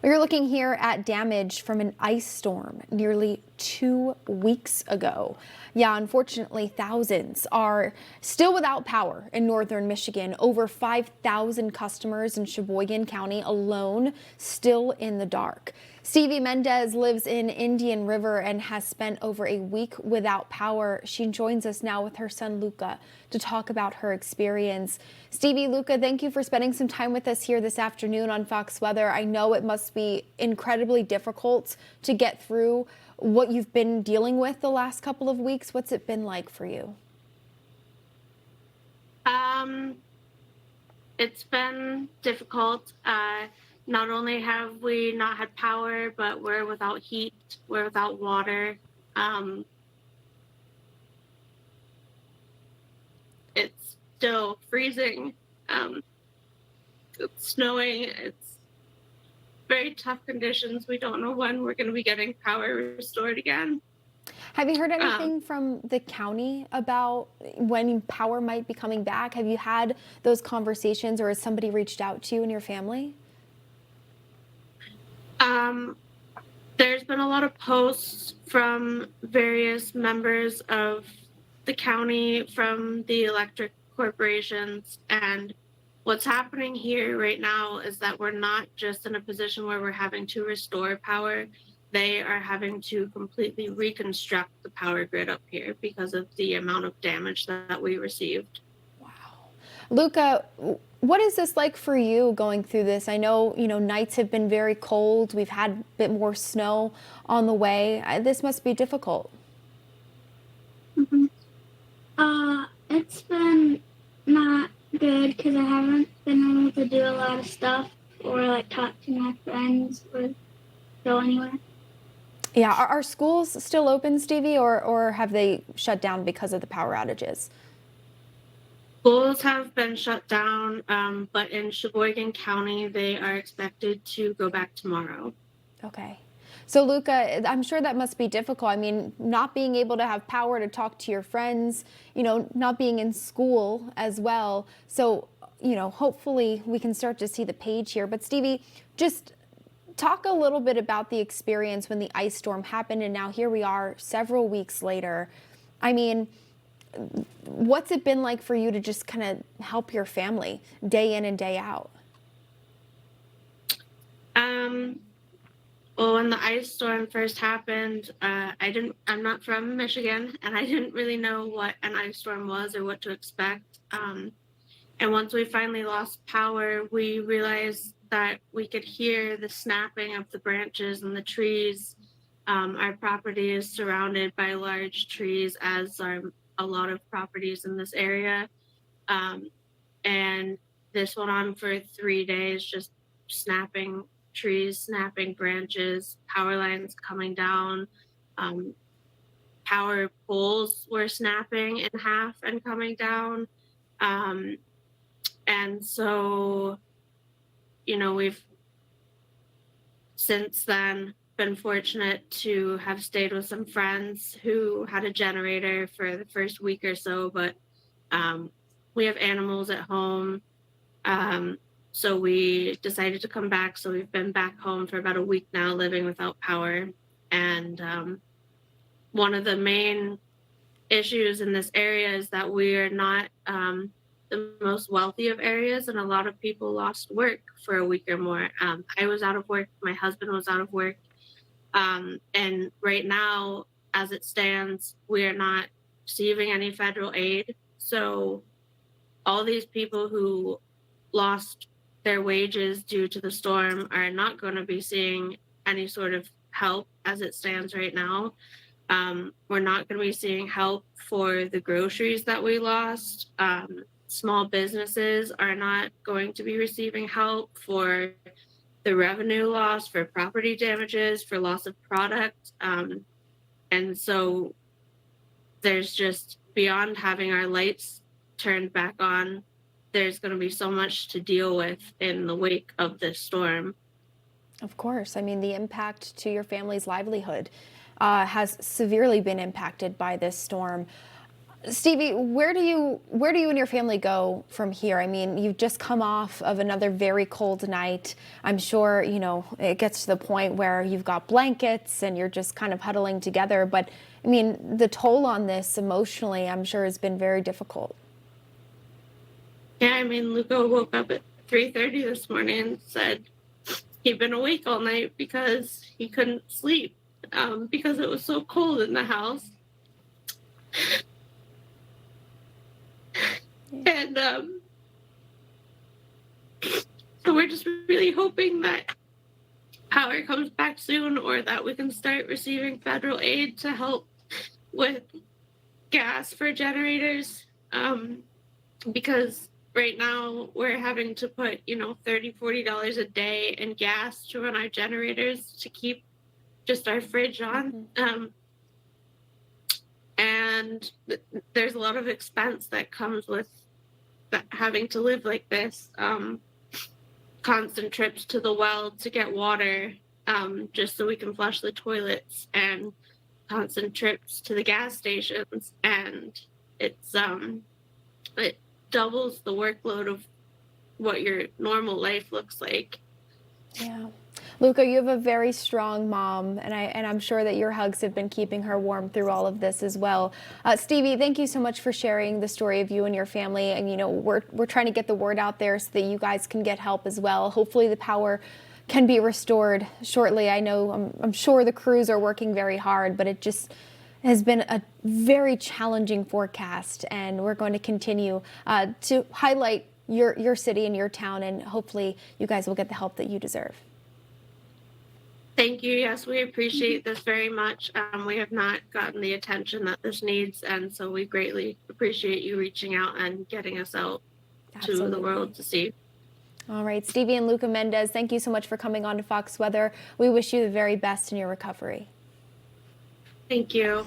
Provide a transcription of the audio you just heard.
We're looking here at damage from an ice storm nearly 2 weeks ago. Yeah, unfortunately, thousands are still without power in northern Michigan. Over 5,000 customers in Sheboygan County alone still in the dark. Stevie Mendez lives in Indian River and has spent over a week without power. She joins us now with her son Luca to talk about her experience. Stevie, Luca, thank you for spending some time with us here this afternoon on Fox Weather. I know it must be incredibly difficult to get through what you've been dealing with the last couple of weeks. What's it been like for you? It's been difficult. Not only have we not had power, but we're without heat, we're without water. It's still freezing. It's snowing. It's very tough conditions. We don't know when we're going to be getting power restored again. Have you heard Um, anything from the county about when power might be coming back? Have you had those conversations, or has somebody reached out to you and your family? um, there's been a lot of posts from various members of the county, from the electric corporations, and what's happening here right now is that we're not just in a position where we're having to restore power. They are having to completely reconstruct the power grid up here because of the amount of damage that we received. Wow. Luca, what is this like for you going through this? I know, nights have been very cold. We've had a bit more snow on the way. This must be difficult. Mhm. It's been not good because I haven't been able to do a lot of stuff or like talk to my friends or go anywhere. Yeah, are schools still open, Stevie, or have they shut down because of the power outages? Schools have been shut down, but in Sheboygan County, they are expected to go back tomorrow. Okay. So, Luca, I'm sure that must be difficult. I mean, not being able to have power to talk to your friends, not being in school as well. So, hopefully we can start to see the page here. But, Stevie, just talk a little bit about the experience when the ice storm happened. And now here we are several weeks later. I mean, what's it been like for you to just kind of help your family day in and day out? Um, well, when the ice storm first happened, I'm not from Michigan, and I didn't really know what an ice storm was or what to expect. And once we finally lost power, we realized that we could hear the snapping of the branches and the trees. Our property is surrounded by large trees, as are a lot of properties in this area. Um, and this went on for 3 days, just snapping trees, snapping branches, power lines coming down. Um, Power poles were snapping in half and coming down. Um, and so, we've since then been fortunate to have stayed with some friends who had a generator for the first week or so, but um, we have animals at home. Um, so we decided to come back. So we've been back home for about a week now, living without power. And one of the main issues in this area is that we are not the most wealthy of areas, and a lot of people lost work for a week or more. I was out of work, my husband was out of work, and right now, as it stands, we are not receiving any federal aid. So all these people who lost their wages due to the storm are not going to be seeing any sort of help as it stands right now. We're not going to be seeing help for the groceries that we lost. Small businesses are not going to be receiving help for the revenue loss, for property damages, for loss of product. And so there's just, beyond having our lights turned back on, there's going to be so much to deal with in the wake of this storm. Of course. I mean, the impact to your family's livelihood has severely been impacted by this storm. Stevie, where do you and your family go from here? I mean, you've just come off of another very cold night. I'm sure, it gets to the point where you've got blankets and you're just kind of huddling together. But I mean, the toll on this emotionally, I'm sure, has been very difficult. Yeah, I mean, Luca woke up at 3:30 this morning and said he'd been awake all night because he couldn't sleep because it was so cold in the house. And so we're just really hoping that power comes back soon, or that we can start receiving federal aid to help with gas for generators, because right now we're having to put $30-40 a day in gas to run our generators to keep just our fridge on. And there's a lot of expense that comes with having to live like this. Constant trips to the well to get water, just so we can flush the toilets, and constant trips to the gas stations. And it doubles the workload of what your normal life looks like. Yeah. Luca, you have a very strong mom, and I'm sure that your hugs have been keeping her warm through all of this as well. Stevie, thank you so much for sharing the story of you and your family. And we're trying to get the word out there so that you guys can get help as well. Hopefully the power can be restored shortly. I know I'm sure the crews are working very hard, but it just has been a very challenging forecast, and we're going to continue to highlight your city and your town, and hopefully you guys will get the help that you deserve. Thank you. Yes, we appreciate this very much. We have not gotten the attention that this needs, and so we greatly appreciate you reaching out and getting us out to the world to see. All right, Stevie and Luca Mendez, thank you so much for coming on to Fox Weather. We wish you the very best in your recovery. Thank you.